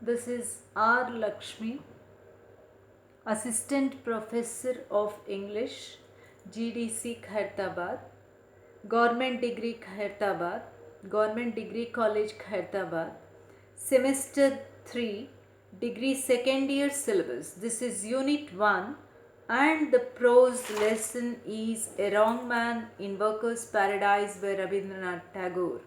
This is R. Lakshmi, Assistant Professor of English, GDC Khairtabad, Government Degree Khairtabad, Government Degree College Khairtabad, Semester 3, Degree Second Year Syllabus. This is Unit 1 and the prose lesson is A Wrong Man in Workers' Paradise by Rabindranath Tagore.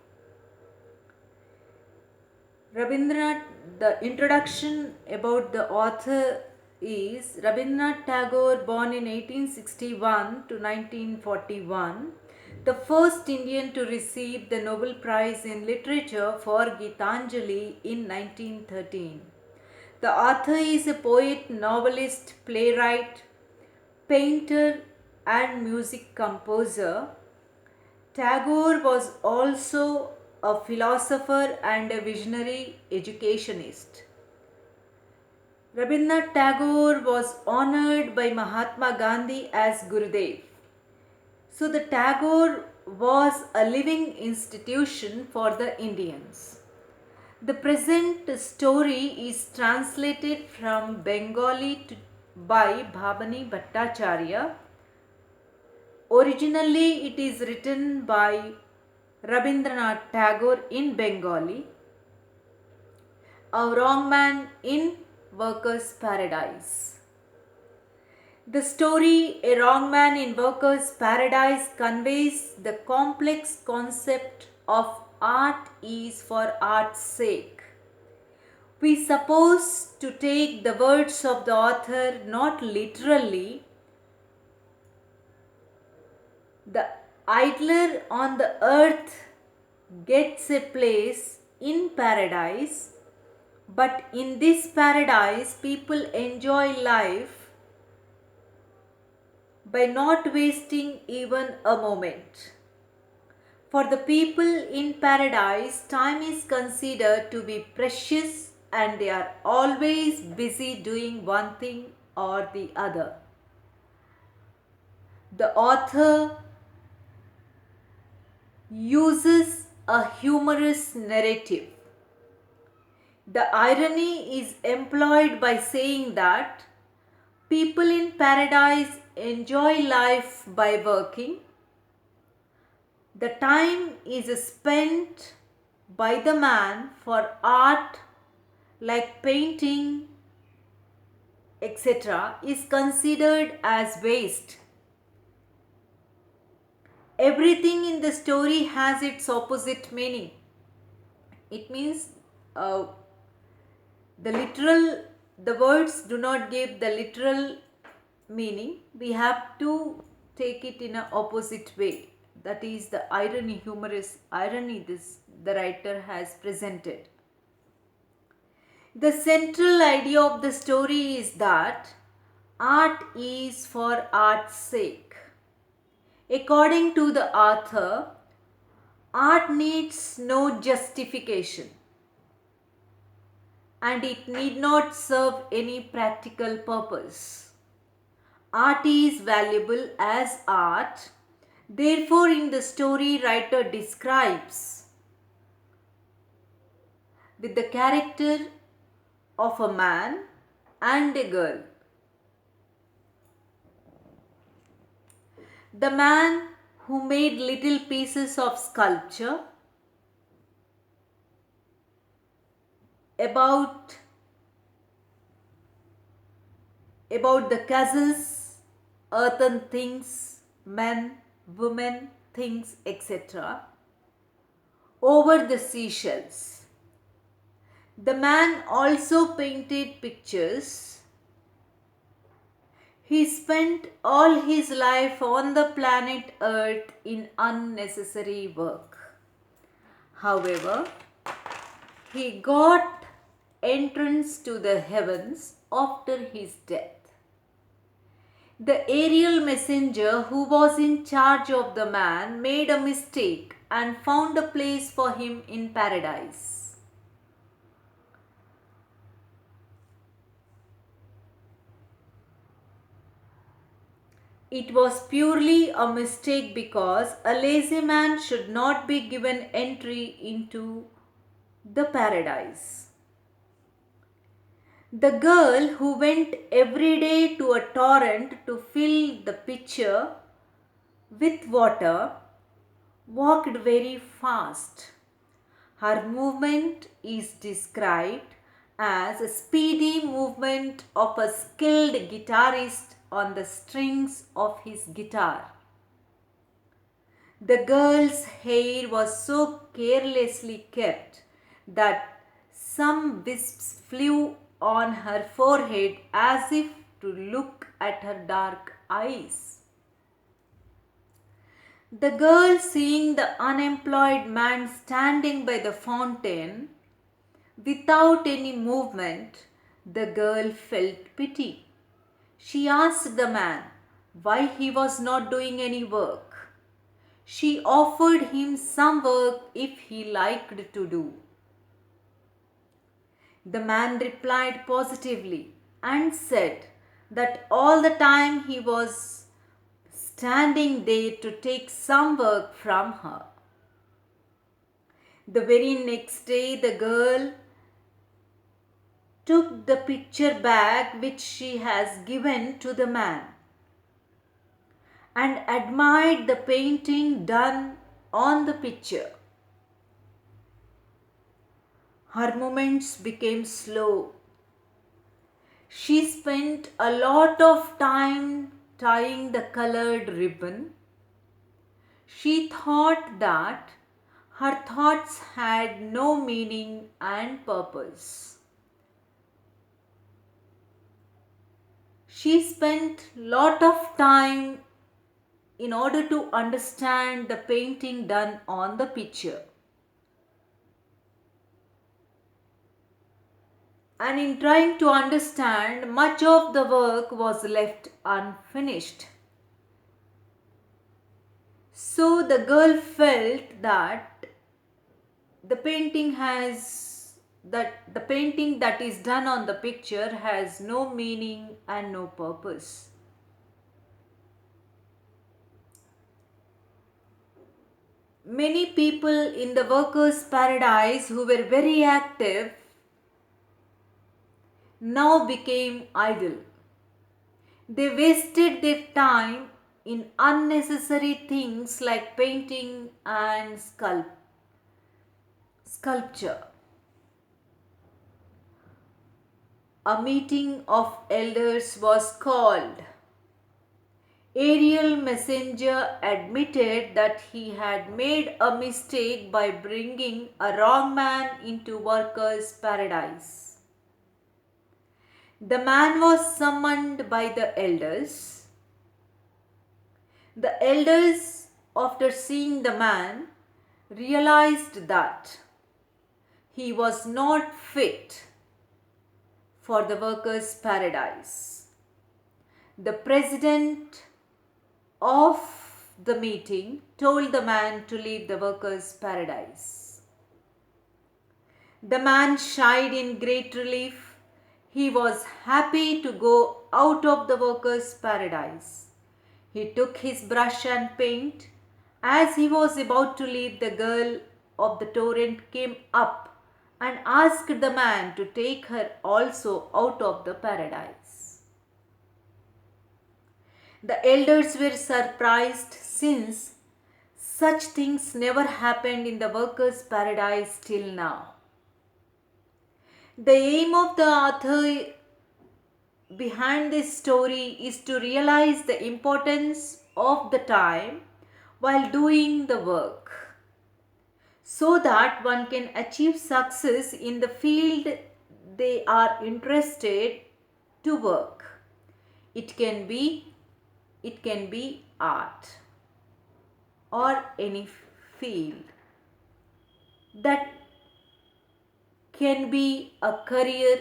Rabindranath, the introduction about the author is Rabindranath Tagore, born in 1861 to 1941, the first Indian to receive the Nobel Prize in Literature for Gitanjali in 1913. The author is a poet, novelist, playwright, painter, and music composer. Tagore was also a philosopher and a visionary educationist. Rabindranath Tagore was honored by Mahatma Gandhi as Gurudev. So the Tagore was a living institution for the Indians. The present story is translated from Bengali by Bhavani Bhattacharya. Originally, it is written by Rabindranath Tagore in Bengali, A Wrong Man in Workers' Paradise. The story A Wrong Man in Workers' Paradise conveys the complex concept of art is for art's sake. We suppose to take the words of the author not literally. The idler on the earth gets a place in paradise, but in this paradise people enjoy life by not wasting even a moment. For the people in paradise, time is considered to be precious and they are always busy doing one thing or the other. The author uses a humorous narrative. The irony is employed by saying that people in paradise enjoy life by working. The time is spent by the man for art like painting, etc., is considered as waste. Everything in the story has its opposite meaning. It means the words do not give the literal meaning. We have to take it in an opposite way. That is the irony, humorous irony the writer has presented. The central idea of the story is that art is for art's sake. According to the author, art needs no justification and it need not serve any practical purpose. Art is valuable as art. Therefore, in the story, writer describes with the character of a man and a girl. The man who made little pieces of sculpture about the castles, earthen things, men, women, things, etc. over the seashells. The man also painted pictures. He spent all his life on the planet Earth in unnecessary work. However, he got entrance to the heavens after his death. The aerial messenger who was in charge of the man made a mistake and found a place for him in paradise. It was purely a mistake because a lazy man should not be given entry into the paradise. The girl who went every day to a torrent to fill the pitcher with water walked very fast. Her movement is described as a speedy movement of a skilled guitarist on the strings of his guitar. The girl's hair was so carelessly kept that some wisps flew on her forehead as if to look at her dark eyes. The girl, seeing the unemployed man standing by the fountain without any movement, the girl felt pity. She asked the man why he was not doing any work. She offered him some work if he liked to do. The man replied positively and said that all the time he was standing there to take some work from her. The very next day, the girl took the picture bag which she has given to the man and admired the painting done on the picture. Her movements became slow. She spent a lot of time tying the colored ribbon. She thought that her thoughts had no meaning and purpose. She spent lot of time in order to understand the painting done on the picture. And in trying to understand, much of the work was left unfinished. So the girl felt that the painting that is done on the picture has no meaning and no purpose. Many people in the workers' paradise who were very active now became idle. They wasted their time in unnecessary things like painting and sculpture. A meeting of elders was called. Ariel Messenger admitted that he had made a mistake by bringing a wrong man into workers' paradise. The man was summoned by the elders. The elders, after seeing the man, realized that he was not fit for the workers' paradise. The president of the meeting told the man to leave the workers' paradise. The man shied in great relief. He was happy to go out of the workers' paradise. He took his brush and paint. As he was about to leave, the girl of the torrent came up and asked the man to take her also out of the paradise. The elders were surprised since such things never happened in the workers' paradise till now. The aim of the author behind this story is to realize the importance of the time while doing the work, so that one can achieve success in the field they are interested to work. It can be art or any field that can be a career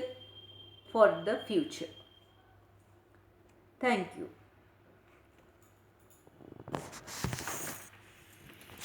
for the future. Thank you.